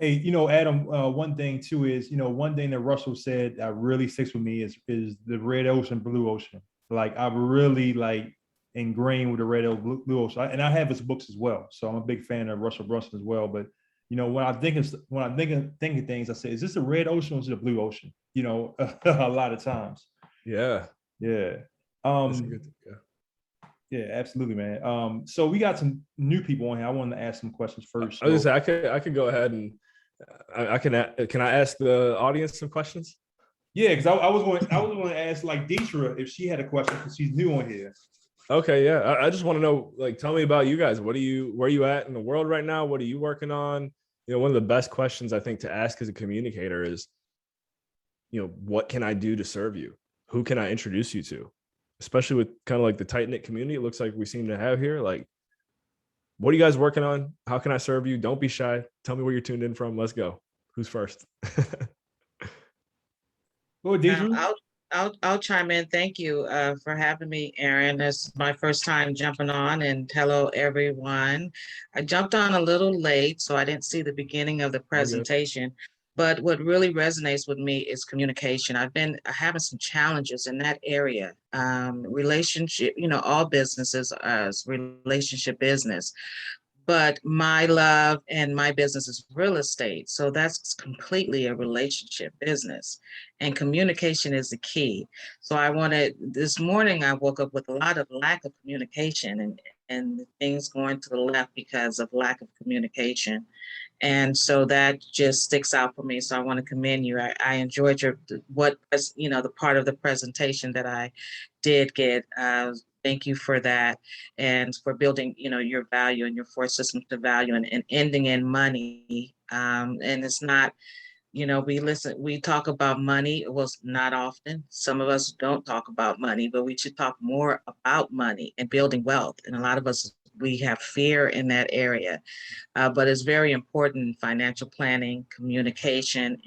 Hey, Adam, one thing too is, one thing that Russell said that really sticks with me is the red ocean, blue ocean. Like I really ingrained with the red ocean, blue ocean, and I have his books as well. So I'm a big fan of Russell Brunson as well. But when I think of things, I say, is this the red ocean or is it the blue ocean? A lot of times. Yeah. Yeah. Yeah, absolutely, man. So we got some new people on here. I wanted to ask some questions first. I was gonna say, I could go ahead and can I ask the audience some questions? Yeah, because I was going to ask Deetra if she had a question because she's new on here. Okay, yeah. I just want to know, tell me about you guys. Where are you at in the world right now? What are you working on? One of the best questions I think to ask as a communicator is, what can I do to serve you? Who can I introduce you to? Especially with kind of like the tight-knit community it looks like we seem to have here. What are you guys working on? How can I serve you? Don't be shy. Tell me where you're tuned in from. Let's go. Who's first? Go, Deidre. I'll chime in. Thank you for having me, Aaron. It's my first time jumping on, and hello, everyone. I jumped on a little late, so I didn't see the beginning of the presentation. But what really resonates with me is communication. I've been having some challenges in that area. Relationship, all businesses as relationship business. But my love and my business is real estate. So that's completely a relationship business. And communication is the key. So this morning, I woke up with a lot of lack of communication and things going to the left because of lack of communication. And so that just sticks out for me. So I want to commend you. I enjoyed the part of the presentation that I did get. Thank you for that, and for building, your value and your four systems of value, and ending in money. And it's not, we talk about money. Well, not often. Some of us don't talk about money, but we should talk more about money and building wealth. And a lot of us, we have fear in that area. But it's very important: financial planning, communication,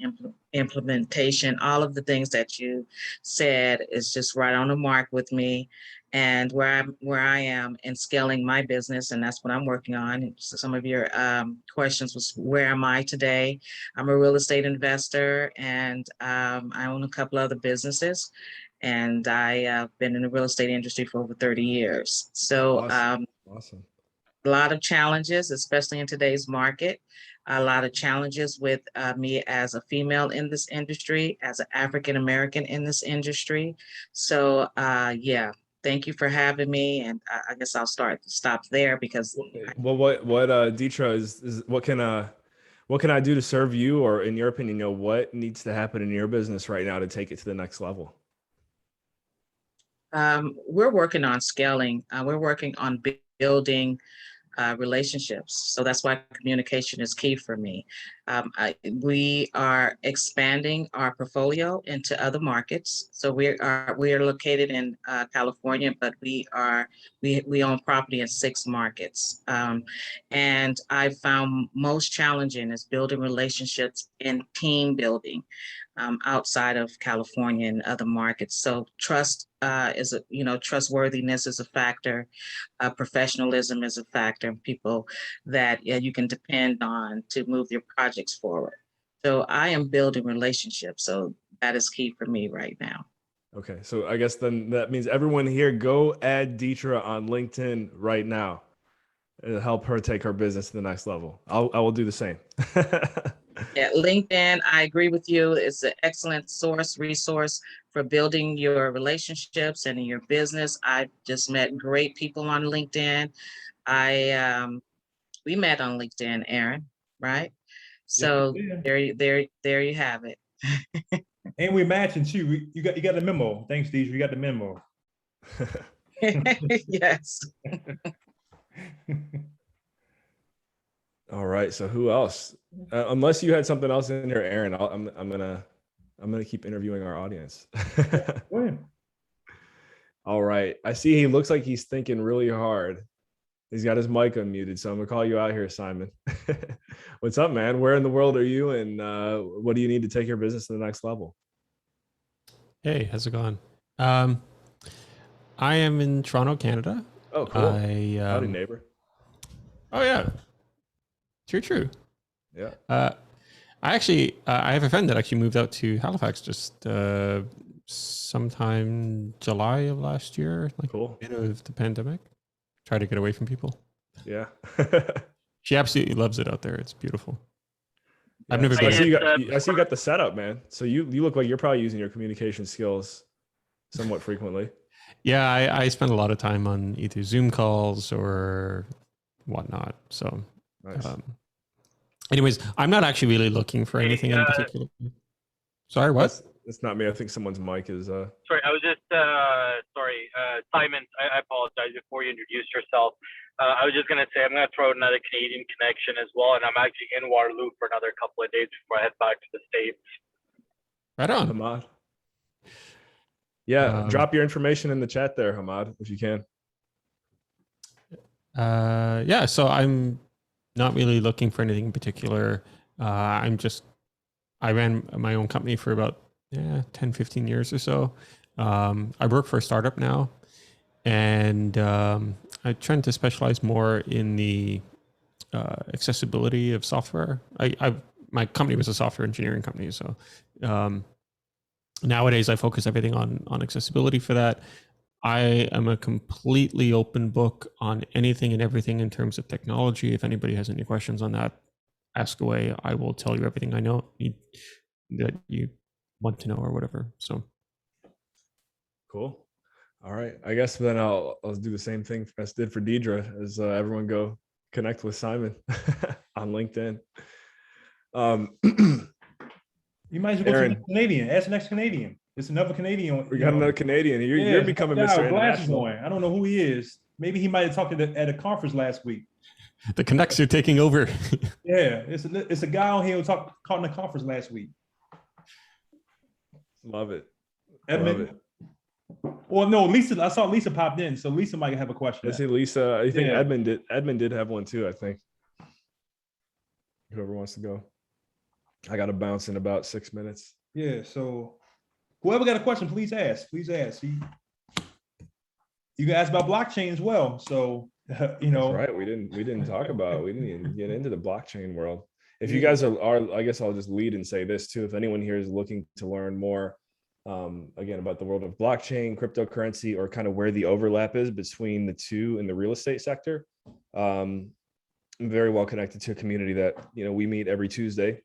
implementation, all of the things that you said is just right on the mark with me, and where I am in scaling my business. And that's what I'm working on. So some of your questions was, where am I today? I'm a real estate investor, and I own a couple other businesses. And I've been in the real estate industry for over 30 years. So Awesome. A lot of challenges, especially in today's market. A lot of challenges with me as a female in this industry, as an African American in this industry. So yeah, thank you for having me. And I guess I'll stop there because. Well, what Deetra is what can I do to serve you, or in your opinion, what needs to happen in your business right now to take it to the next level? We're working on scaling. We're working on building relationships. So that's why communication is key for me. We are expanding our portfolio into other markets. So we are located in California, but we own property in 6 markets. And I found most challenging is building relationships and team building outside of California and other markets. So trustworthiness is a factor. Professionalism is a factor. People that you can depend on to move your projects forward. So I am building relationships. So that is key for me right now. Okay. So I guess then that means everyone here, go add Deetra on LinkedIn right now. It'll help her take her business to the next level. I will do the same. Yeah, LinkedIn, I agree with you. It's an excellent resource for building your relationships and in your business. I've just met great people on LinkedIn. We met on LinkedIn, Aaron, right? So there you have it. And we're matching too. You got the memo. Thanks, Deej. You got the memo. Yes. All right. So who else? Unless you had something else in there, Aaron, I'm gonna keep interviewing our audience. Go ahead. All right. I see he looks like he's thinking really hard. He's got his mic unmuted, so I'm gonna call you out here, Simon. What's up, man? Where in the world are you, and what do you need to take your business to the next level? Hey, how's it going? I am in Toronto, Canada. Oh, cool. Howdy, neighbor. Oh yeah, true. Yeah. I have a friend that actually moved out to Halifax just sometime July of last year, like cool. Bit of the pandemic. Try to get away from people. Yeah. She absolutely loves it out there. It's beautiful. Yeah. I've never been. I see you got the setup, man. So you look like you're probably using your communication skills somewhat frequently. Yeah, I spend a lot of time on either Zoom calls or whatnot. So, nice. Anyways, I'm not actually really looking for anything in particular. Sorry, what? That's not me. I think someone's mic is. Sorry, I was just Simon. I apologize before you introduced yourself. I was just gonna say I'm gonna throw another Canadian connection as well, and I'm actually in Waterloo for another couple of days before I head back to the States. Right on. Hamad. Yeah, drop your information in the chat there, Hamad, if you can. Yeah, so I'm not really looking for anything in particular. I ran my own company for about 10, 15 years or so. I work for a startup now, and I trying to specialize more in the accessibility of software. My company was a software engineering company, so nowadays I focus everything on accessibility for that. I am a completely open book on anything and everything in terms of technology. If anybody has any questions on that, ask away. I will tell you everything I know that you want to know or whatever. So Cool. All right. I guess then I'll do the same thing as did for Deidre, as everyone go connect with Simon on LinkedIn. You might as well go to Aaron. the next Canadian. Ask the next Canadian. It's another Canadian. We got another Canadian. You're becoming Mr. International. I don't know who he is. Maybe he might have talked at a conference last week. the Canucks are taking over. Yeah, it's a guy on here who caught in a conference last week. Love it. Edmund. Love it. Well, no, Lisa. I saw Lisa popped in, so Lisa might have a question. I see Lisa. I think Yeah. Edmund did have one too, I think. Whoever wants to go. I got to bounce in about 6 minutes. Yeah, so whoever got a question, please ask. Please ask. You can ask about blockchain as well. So you know, That's right. We didn't even get into the blockchain world. If you guys are, I guess I'll just lead and say this too. If anyone here is looking to learn more, again, about the world of blockchain, cryptocurrency, or kind of where the overlap is between the two in the real estate sector, I'm very well connected to a community that, you know, we meet every Tuesday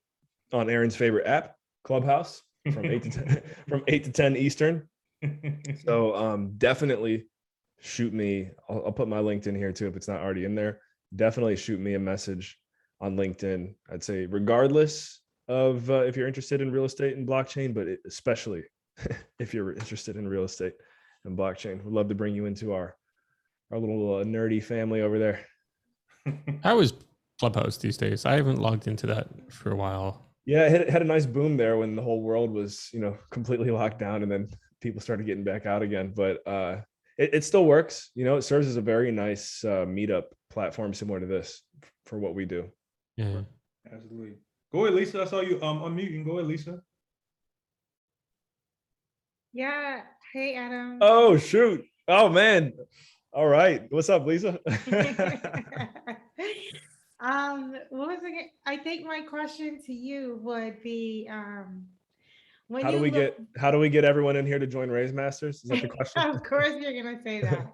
on Aaron's favorite app, Clubhouse, from 8 to 10 Eastern. So definitely shoot me. I'll put my LinkedIn here too if it's not already in there. Definitely shoot me a message on LinkedIn. I'd say regardless of if you're interested in real estate and blockchain, but especially if you're interested in real estate and blockchain, we'd love to bring you into our little nerdy family over there. How is Clubhouse these days? I haven't logged into that for a while. Yeah, it had a nice boom there when the whole world was, you know, completely locked down, and then people started getting back out again. But it still works. You know, it serves as a very nice meetup platform similar to this for what we do. Yeah. Absolutely. Go ahead, Lisa. I saw you unmuting. Go ahead, Lisa. Yeah. Hey, Adam. Oh, shoot. Oh, man. All right. What's up, Lisa? What was it? I think my question to you would be, when How do we get everyone in here to join Raise Masters? Is that the question? Of course, you're gonna say that.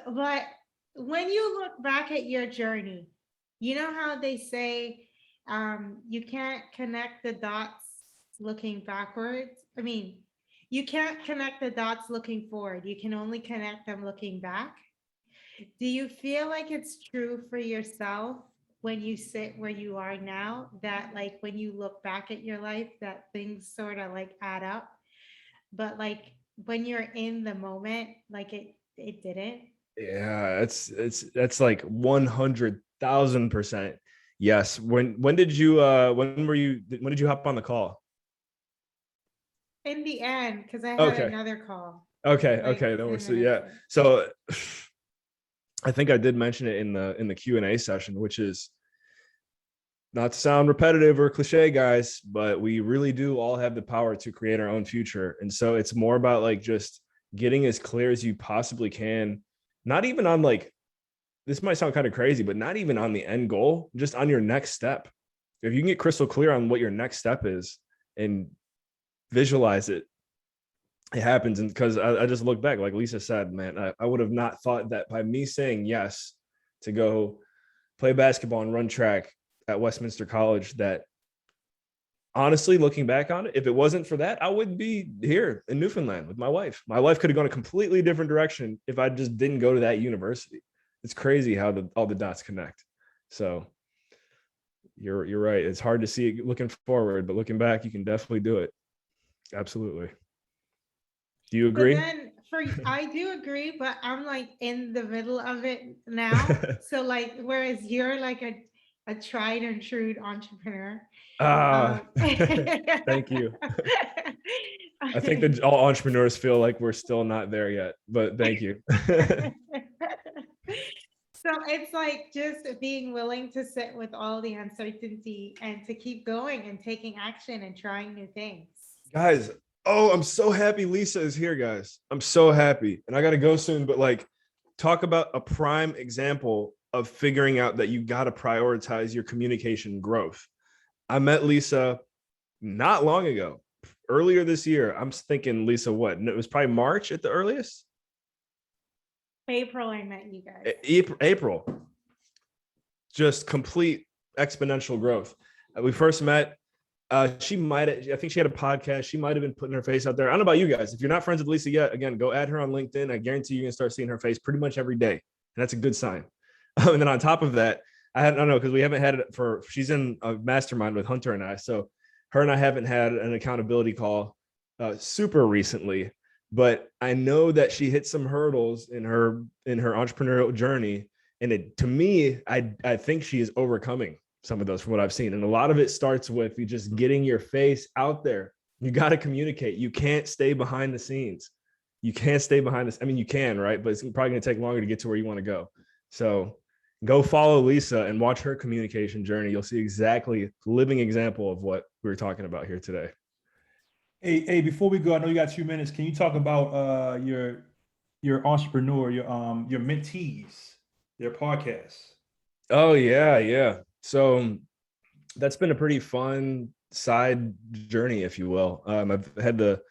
But when you look back at your journey, you know how they say you can't connect the dots looking backwards. I mean, you can't connect the dots looking forward. You can only connect them looking back. Do you feel like it's true for yourself when you sit where you are now, that like when you look back at your life, that things sort of like add up, but like when you're in the moment, like it didn't? Yeah, that's like 100,000%. Yes. When did you hop on the call? In the end, because I had Okay. another call. Okay. Like, Okay. Then we're 10 so minutes yeah. in. So I think I did mention it in the Q&A session, which is not to sound repetitive or cliche, guys, but we really do all have the power to create our own future. And so it's more about like just getting as clear as you possibly can, not even on like, this might sound kind of crazy, but not even on the end goal, just on your next step. If you can get crystal clear on what your next step is and visualize it, it happens. And because I just look back, like Lisa said, man, I would have not thought that by me saying yes to go play basketball and run track at Westminster College, that honestly, looking back on it, if it wasn't for that, I wouldn't be here in Newfoundland with my wife. My life could have gone a completely different direction if I just didn't go to that university. It's crazy how all the dots connect. So you're right. It's hard to see it looking forward, but looking back, you can definitely do it. Absolutely. Do you agree? But then I do agree, but I'm like in the middle of it now. So like, whereas you're like a tried and true entrepreneur. Thank you. I think that all entrepreneurs feel like we're still not there yet, but thank you. So it's like just being willing to sit with all the uncertainty and to keep going and taking action and trying new things. Guys, oh, I'm so happy Lisa is here, guys. I'm so happy. And I got to go soon, but like, talk about a prime example of figuring out that you got to prioritize your communication growth. I met Lisa not long ago, earlier this year. I'm thinking, Lisa, what? It was probably March at the earliest. April, I met you guys. April. Just complete exponential growth. We first met. I think she had a podcast. She might have been putting her face out there. I don't know about you guys. If you're not friends with Lisa yet, again, go add her on LinkedIn. I guarantee you're gonna start seeing her face pretty much every day. And that's a good sign. And then on top of that, I don't know, because we haven't had it she's in a mastermind with Hunter and I. So her and I haven't had an accountability call super recently, but I know that she hit some hurdles in her entrepreneurial journey. And to me, I think she is overcoming some of those from what I've seen. And a lot of it starts with you just getting your face out there. You got to communicate. You can't stay behind the scenes. You can't stay behind this. I mean, you can, right? But it's probably going to take longer to get to where you want to go. So go follow Lisa and watch her communication journey. You'll see exactly living example of what we were talking about here today. Hey, before we go, I know you got 2 minutes. Can you talk about your entrepreneur, your mentees, their podcasts? Oh yeah. So that's been a pretty fun side journey, if you will. I've had the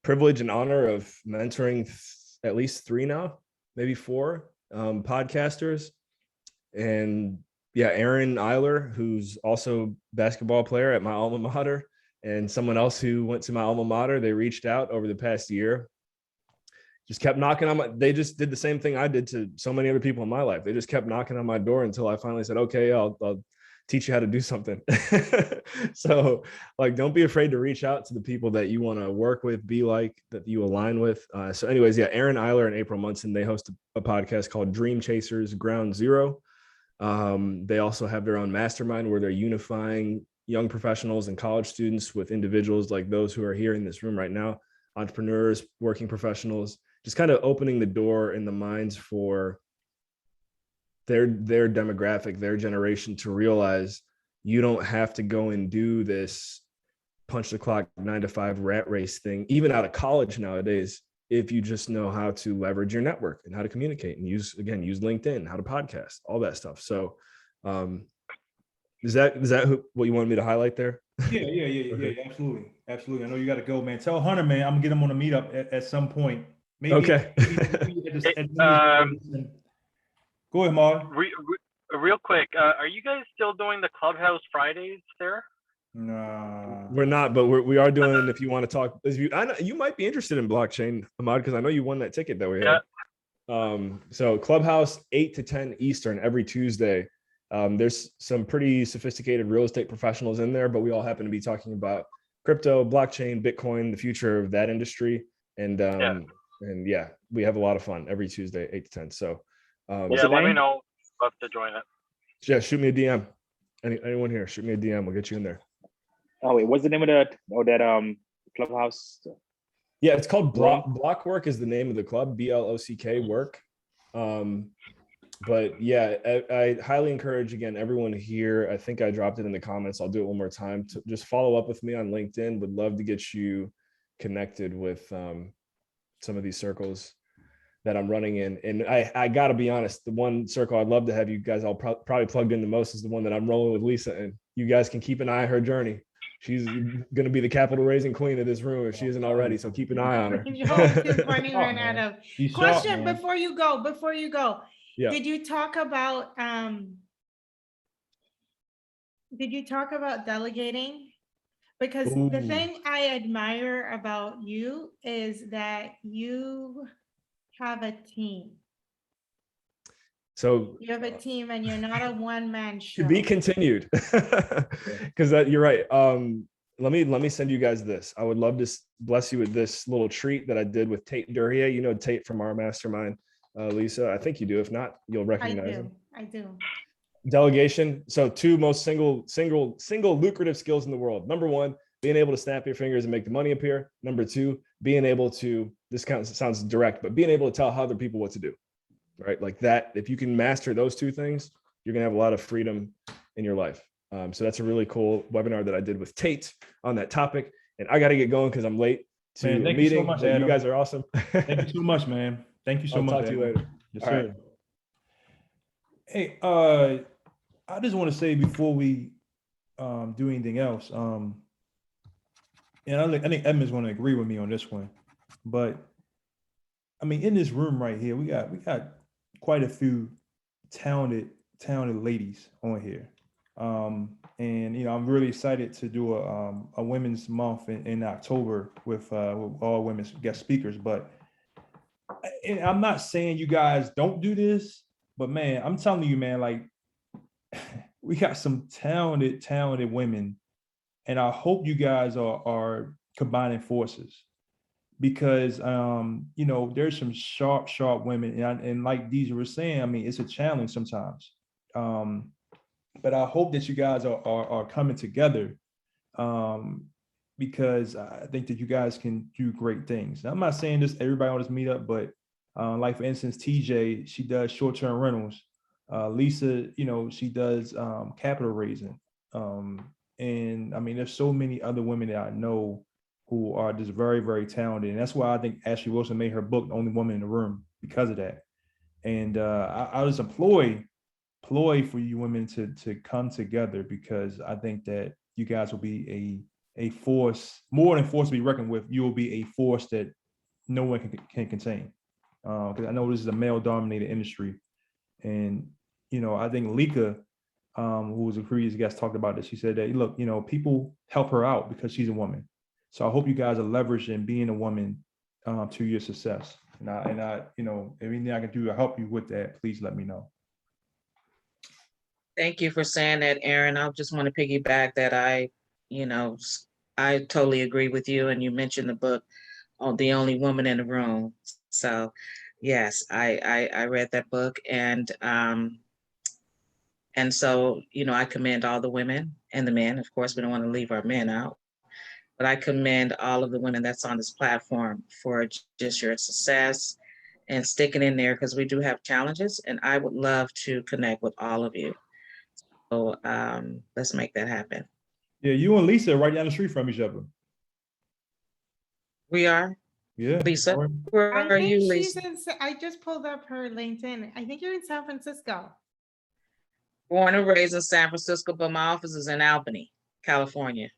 privilege and honor of mentoring at least 3 now, maybe 4 podcasters. And yeah, Aaron Eiler, who's also basketball player at my alma mater, and someone else who went to my alma mater, they reached out over the past year. Just kept knocking on they just did the same thing I did to so many other people in my life. They just kept knocking on my door until I finally said, okay, I'll teach you how to do something. So like, don't be afraid to reach out to the people that you want to work with, be like, that you align with. So anyways, yeah, Aaron Eiler and April Munson, they host a podcast called Dream Chasers Ground Zero. They also have their own mastermind where they're unifying young professionals and college students with individuals like those who are here in this room right now, entrepreneurs, working professionals, just kind of opening the door in the minds for their demographic, their generation, to realize you don't have to go and do this punch the clock 9-to-5 rat race thing, even out of college nowadays, if you just know how to leverage your network and how to communicate and use LinkedIn, how to podcast, all that stuff. So is that what you wanted me to highlight there? Yeah, okay. Absolutely. I know you got to go, man. Tell Hunter, man, I'm gonna get him on a meetup at some point. Maybe, okay. Go ahead, Mark. Real quick, are you guys still doing the Clubhouse Fridays there? No, we're not, but we are doing it. If you want to talk, I know you might be interested in blockchain, Ahmad, because I know you won that ticket that we had. So Clubhouse 8 to 10 Eastern every Tuesday. There's some pretty sophisticated real estate professionals in there, but we all happen to be talking about crypto, blockchain, Bitcoin, the future of that industry. And yeah, we have a lot of fun every Tuesday, 8 to 10. So let me know. Love to join it. Yeah, shoot me a DM. Anyone here, shoot me a DM. We'll get you in there. Oh wait, what's the name of that Clubhouse? Yeah, it's called Blockwork is the name of the club, BLOCK work. But yeah, I highly encourage, again, everyone here. I think I dropped it in the comments. I'll do it one more time. To just follow up with me on LinkedIn. Would love to get you connected with some of these circles that I'm running in. And I got to be honest, the one circle I'd love to have you guys all probably plugged in the most is the one that I'm rolling with Lisa. And you guys can keep an eye on her journey. She's going to be the capital raising queen of this room if she isn't already. So keep an eye on her. Question before you go. Yeah. Did you talk about delegating? Because the thing I admire about you is that you have a team. So you have a team and you're not a one-man show. To be continued, because you're right. Let me send you guys this. I would love to bless you with this little treat that I did with Tate Duryea. You know Tate from our mastermind, Lisa. I think you do. If not, you'll recognize him. I do. Delegation. So 2 most single lucrative skills in the world. Number 1, being able to snap your fingers and make the money appear. Number 2, being able to, this sounds direct, but being able to tell other people what to do. right? Like that, if you can master those two things, you're gonna have a lot of freedom in your life. So that's a really cool webinar that I did with Tate on that topic. And I got to get going because I'm late to Man, a thank you so meeting. much, But you Adam. guys are awesome. Thank you so much, man. Thank you so I'll much. talk to you Adam. later. Yes, All sir. right. Hey, I just want to say before we do anything else, and I think Edmund's going to agree with me on this one, but I mean, in this room right here, we got quite a few talented ladies on here. And I'm really excited to do a Women's Month in October with all women's guest speakers. But and I'm not saying you guys don't do this, but man, I'm telling you, man, like we got some talented women, and I hope you guys are combining forces because there's some sharp women, and like Deja was saying, I mean, it's a challenge sometimes. But I hope that you guys are coming together because I think that you guys can do great things. Now, I'm not saying this everybody on this meetup, but like for instance, TJ, she does short-term rentals. Lisa, she does capital raising. And I mean, there's so many other women that I know who are just very, very talented. And that's why I think Ashley Wilson made her book The Only Woman in the Room, because of that. And I was employ for you women to come together, because I think that you guys will be a force, more than force to be reckoned with. You will be a force that no one can contain. Because I know this is a male-dominated industry, and I think Lika, who was a previous guest, talked about this. She said that look, people help her out because she's a woman. So I hope you guys are leveraging being a woman to your success. And I, anything I can do to help you with that, please let me know. Thank you for saying that, Aaron. I just want to piggyback that I totally agree with you. And you mentioned the book, The Only Woman in the Room. So yes, I read that book, and so, I commend all the women and the men. Of course, we don't want to leave our men out, but I commend all of the women that's on this platform for just your success and sticking in there, because we do have challenges, and I would love to connect with all of you. So let's make that happen. Yeah, you and Lisa are right down the street from each other. We are? Yeah. Lisa, where I are you, think she's Lisa? I just pulled up her LinkedIn. I think you're in San Francisco. Born and raised in San Francisco, but my office is in Albany, California.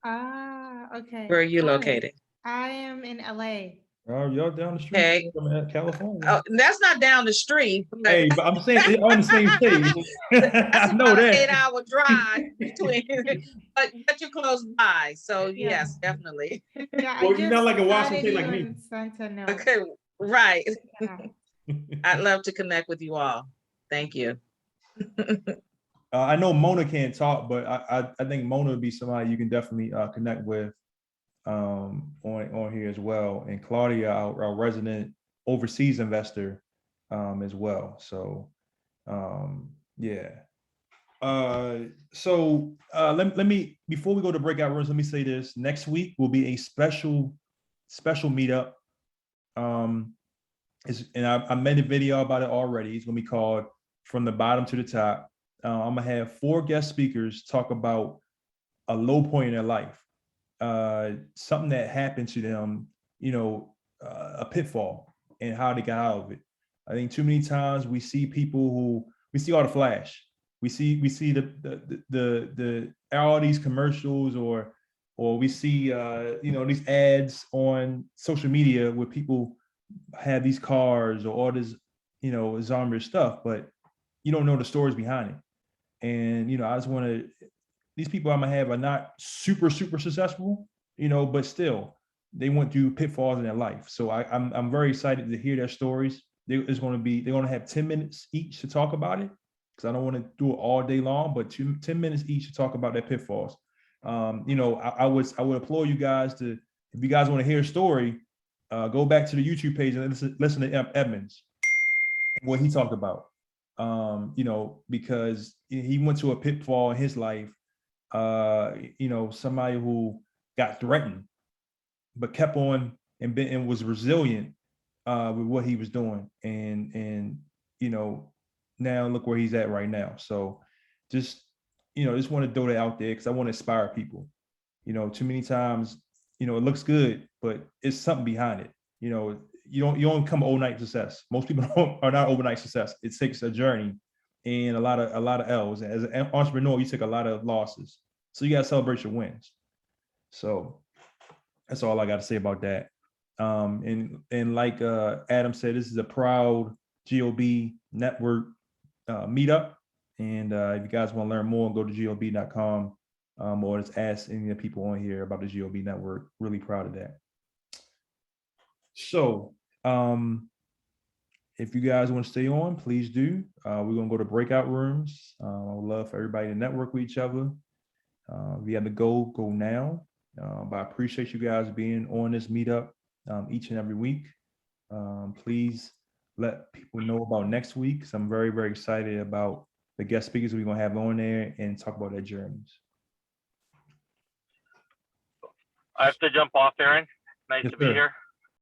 Ah, okay. Where are you All right. located? I am in LA. Y'all down the street Okay. from California. Oh, that's not down the street. Hey, but I'm saying they're on the same page. I know about that. an 8-hour drive between, but you're close by. So yes, definitely. Yeah, Well, you're not like a Washington added like you me. and sent a note. Okay, right. Yeah. I'd love to connect with you all. Thank you. I know Mona can't talk, but I think Mona would be somebody you can definitely connect with on here as well. And Claudia, our resident overseas investor, as well. So yeah. So let me, before we go to breakout rooms, let me say this. Next week will be a special meetup. And I made a video about it already. It's gonna be called From the Bottom to the Top. I'm gonna have 4 guest speakers talk about a low point in their life, something that happened to them, a pitfall, and how they got out of it. I think too many times we see people who, we see all the flash. We see the all these commercials, or we see these ads on social media where people have these cars or all this genre stuff, but you don't know the stories behind it. And I just want to, these people I'm gonna have are not super successful, but still they went through pitfalls in their life. So I'm very excited to hear their stories. They're gonna have 10 minutes each to talk about it, because I don't want to do it all day long, but 10 minutes each to talk about their pitfalls. I would applaud you guys to, if you guys want to hear a story, go back to the YouTube page and listen to Edmonds, what he talked about. Because he went to a pitfall in his life. Somebody who got threatened, but kept on and was resilient with what he was doing. And now look where he's at right now. So just want to throw that out there because I want to inspire people. Too many times, it looks good, but it's something behind it. You don't come overnight success. Most people are not overnight success. It takes a journey and a lot of L's. As an entrepreneur, you take a lot of losses. So you got to celebrate your wins. So that's all I got to say about that. And like Adam said, this is a proud GOB network meetup. And if you guys want to learn more, go to gob.com or just ask any of the people on here about the GOB network. Really proud of that. So if you guys want to stay on, please do. We're going to go to breakout rooms. I would love for everybody to network with each other. If you have to go now. But I appreciate you guys being on this meetup each and every week. Please let people know about next week. So I'm very, very excited about the guest speakers we're going to have on there and talk about their journeys. I have to jump off, Aaron. Nice Yes, to be sir. here.